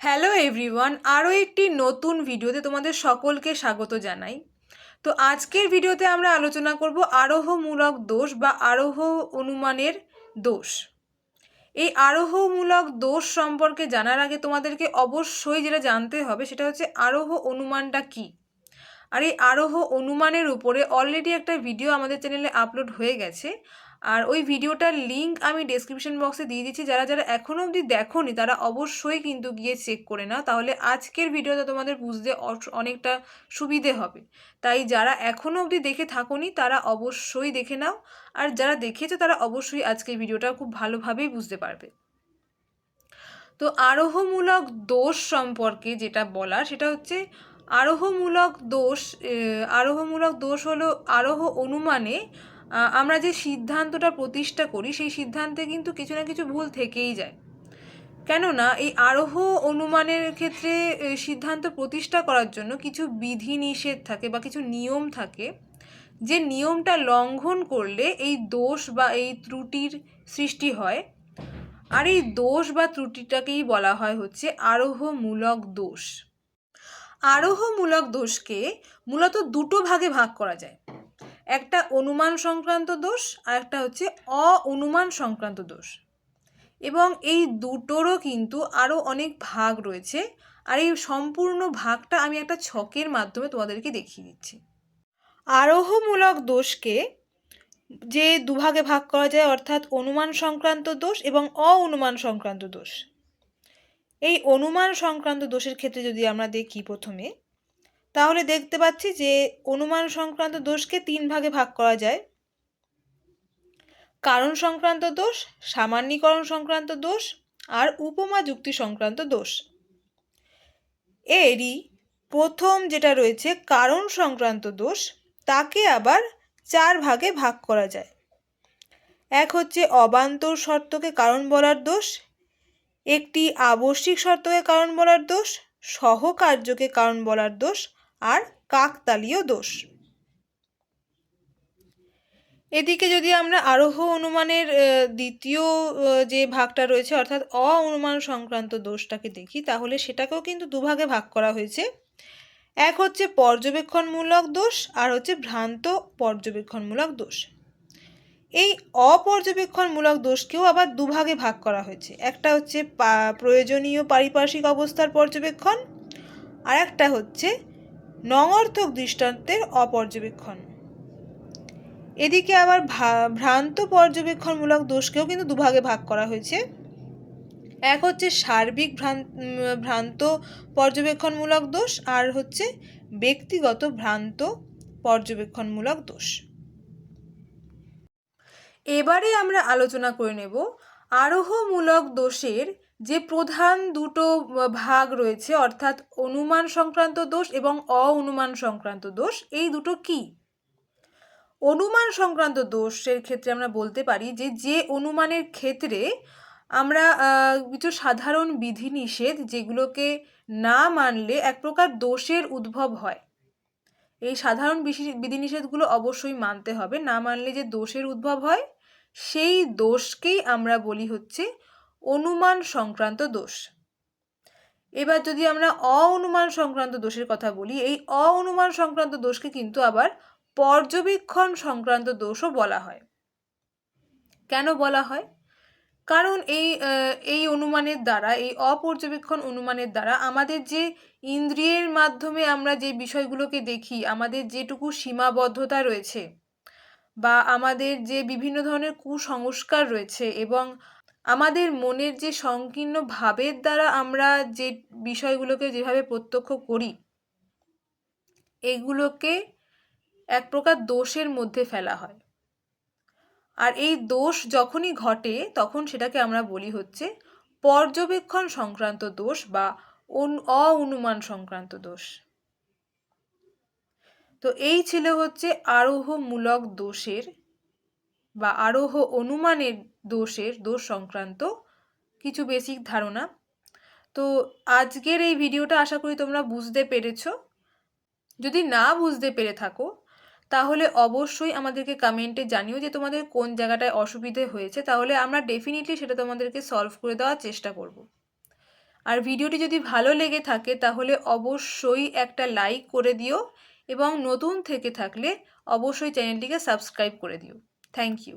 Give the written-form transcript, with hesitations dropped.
Hello everyone, আরও একটি নতুন ভিডিওতে তোমাদের সকলকে স্বাগত জানাই। তো আজকের ভিডিওতে আমরা আলোচনা করব আরোহমূলক দোষ বা আরোহ অনুমানের দোষ। এই আরোহমূলক দোষ সম্পর্কে জানার আগে তোমাদেরকে অবশ্যই যেটা জানতে হবে সেটা হচ্ছে আরোহ অনুমানটা কী। আর এই আরোহ অনুমানের উপরে অলরেডি একটা ভিডিও আমাদের চ্যানেলে আপলোড হয়ে গেছে, আর ওই ভিডিওটার লিঙ্ক আমি ডেসক্রিপশন বক্সে দিয়ে দিচ্ছি। যারা যারা এখনও অবধি দেখোনি তারা অবশ্যই কিন্তু গিয়ে চেক করে নাও, তাহলে আজকের ভিডিওটা তোমাদের বুঝতে অনেকটা সুবিধে হবে। তাই যারা এখনও অবধি দেখে থাকোনি তারা অবশ্যই দেখে নাও, আর যারা দেখেছো তারা অবশ্যই আজকের ভিডিওটা খুব ভালোভাবেই বুঝতে পারবে। তো আরোহমূলক দোষ সম্পর্কে যেটা বলার সেটা হচ্ছে আরোহমূলক দোষ হলো আরোহ অনুমানে আমরা যে সিদ্ধান্তটা প্রতিষ্ঠা করি সেই সিদ্ধান্তে কিন্তু কিছু না কিছু ভুল থেকেই যায়। কেননা এই আরোহ অনুমানের ক্ষেত্রে সিদ্ধান্ত প্রতিষ্ঠা করার জন্য কিছু বিধিনিষেধ থাকে বা কিছু নিয়ম থাকে, যে নিয়মটা লঙ্ঘন করলে এই দোষ বা এই ত্রুটির সৃষ্টি হয়। আর এই দোষ বা ত্রুটিটাকেই বলা হয় হচ্ছে আরোহমূলক দোষ। আরোহমূলক দোষকে মূলত দুটো ভাগে ভাগ করা যায়, একটা অনুমান সংক্রান্ত দোষ আর একটা হচ্ছে অনুমান সংক্রান্ত দোষ। এবং এই দুটোরও কিন্তু আরও অনেক ভাগ রয়েছে, আর এই সম্পূর্ণ ভাগটা আমি একটা ছকের মাধ্যমে তোমাদেরকে দেখিয়ে দিচ্ছি। আরোহমূলক দোষকে যে দুভাগে ভাগ করা যায়, অর্থাৎ অনুমান সংক্রান্ত দোষ এবং অনুমান সংক্রান্ত দোষ। এই অনুমান সংক্রান্ত দোষের ক্ষেত্রে যদি আমরা দেখি প্রথমে, তাহলে দেখতে পাচ্ছি যে অনুমান সংক্রান্ত দোষকে তিন ভাগে ভাগ করা যায়: কারণ সংক্রান্ত দোষ, সামান্যীকরণ সংক্রান্ত দোষ আর উপমা যুক্তি সংক্রান্ত দোষ। এরই প্রথম যেটা রয়েছে কারণ সংক্রান্ত দোষ, তাকে আবার চার ভাগে ভাগ করা যায়। এক হচ্ছে অবান্তর শর্তকে কারণ বলার দোষ, একটি আবশ্যিক শর্তকে কারণ বলার দোষ, সহকার্যকে কারণ বলার দোষ আর কাকতালীয় দোষ। এদিকে যদি আমরা আরোহ অনুমানের দ্বিতীয় যে ভাগটা রয়েছে অর্থাৎ অনুমান সংক্রান্ত দোষটাকে দেখি, তাহলে সেটাকেও কিন্তু দুভাগে ভাগ করা হয়েছে। এক হচ্ছে পর্যবেক্ষণমূলক দোষ আর হচ্ছে ভ্রান্ত পর্যবেক্ষণমূলক দোষ। এই অপর্যবেক্ষণমূলক দোষকেও আবার দুভাগে ভাগ করা হয়েছে, একটা হচ্ছে প্রয়োজনীয় পারিপার্শ্বিক অবস্থার পর্যবেক্ষণ আর একটা হচ্ছে নঙর্থক দৃষ্টান্তের অপর্যবেক্ষণ। এদিকে আবার ভ্রান্ত পর্যবেক্ষণমূলক দোষকেও কিন্তু দুভাগে ভাগ করা হয়েছে। এক হচ্ছে সার্বিক ভ্রান্ত পর্যবেক্ষণমূলক দোষ আর হচ্ছে ব্যক্তিগত ভ্রান্ত পর্যবেক্ষণমূলক দোষ। এবারে আমরা আলোচনা করে নেব আরোহমূলক দোষের যে প্রধান দুটো ভাগ রয়েছে, অর্থাৎ অনুমান সংক্রান্ত দোষ এবং অনুমান সংক্রান্ত দোষ। এই দুটো কি? অনুমান সংক্রান্ত দোষের ক্ষেত্রে আমরা বলতে পারি যে অনুমানের ক্ষেত্রে আমরা কিছু সাধারণ বিধিনিষেধ যেগুলোকে না মানলে এক প্রকার দোষের উদ্ভব হয়, এই সাধারণ বিধিনিষেধগুলো অবশ্যই মানতে হবে, না মানলে যে দোষের উদ্ভব হয় সেই দোষকেই আমরা বলি হচ্ছে অনুমান সংক্রান্ত দোষ। এবার যদি আমরা অনুমান সংক্রান্ত দোষের কথা বলি, এই অনুমান সংক্রান্ত দোষকে কিন্তু আবার পর্যবেক্ষণ সংক্রান্ত দোষও বলা হয়। কেন বলা হয়? কারণ এই অনুমানের দ্বারা, এই অপর্যবেক্ষণ অনুমানের দ্বারা আমাদের যে ইন্দ্রিয়ের মাধ্যমে আমরা যে বিষয়গুলোকে দেখি, আমাদের যেটুকু সীমাবদ্ধতা রয়েছে বা আমাদের যে বিভিন্ন ধরনের কুসংস্কার রয়েছে এবং আমাদের মনের যে সংকীর্ণ ভাবের দ্বারা আমরা যে বিষয়গুলোকে যেভাবে প্রত্যক্ষ করি, এগুলোকে এক প্রকার দোষের মধ্যে ফেলা হয়। আর এই দোষ যখনই ঘটে তখন সেটাকে আমরা বলি হচ্ছে পর্যবেক্ষণ সংক্রান্ত দোষ বা অনুমান সংক্রান্ত দোষ। তো এই ছিল হচ্ছে আরোহমূলক দোষের বা আরোহ অনুমানের দোষ সংক্রান্ত কিছু বেসিক ধারণা। তো আজকের এই ভিডিওটা আশা করি তোমরা বুঝতে পেরেছো। যদি না বুঝতে পেরে থাকো তাহলে অবশ্যই আমাদেরকে কমেন্টে জানিও যে তোমাদের কোন জায়গাটায় অসুবিধে হয়েছে, তাহলে আমরা ডেফিনেটলি সেটা তোমাদেরকে সলভ করে দেওয়ার চেষ্টা করব। আর ভিডিওটি যদি ভালো লেগে থাকে তাহলে অবশ্যই একটা লাইক করে দিও এবং নতুন থেকে থাকলে অবশ্যই চ্যানেলটিকে সাবস্ক্রাইব করে দিও। Thank you.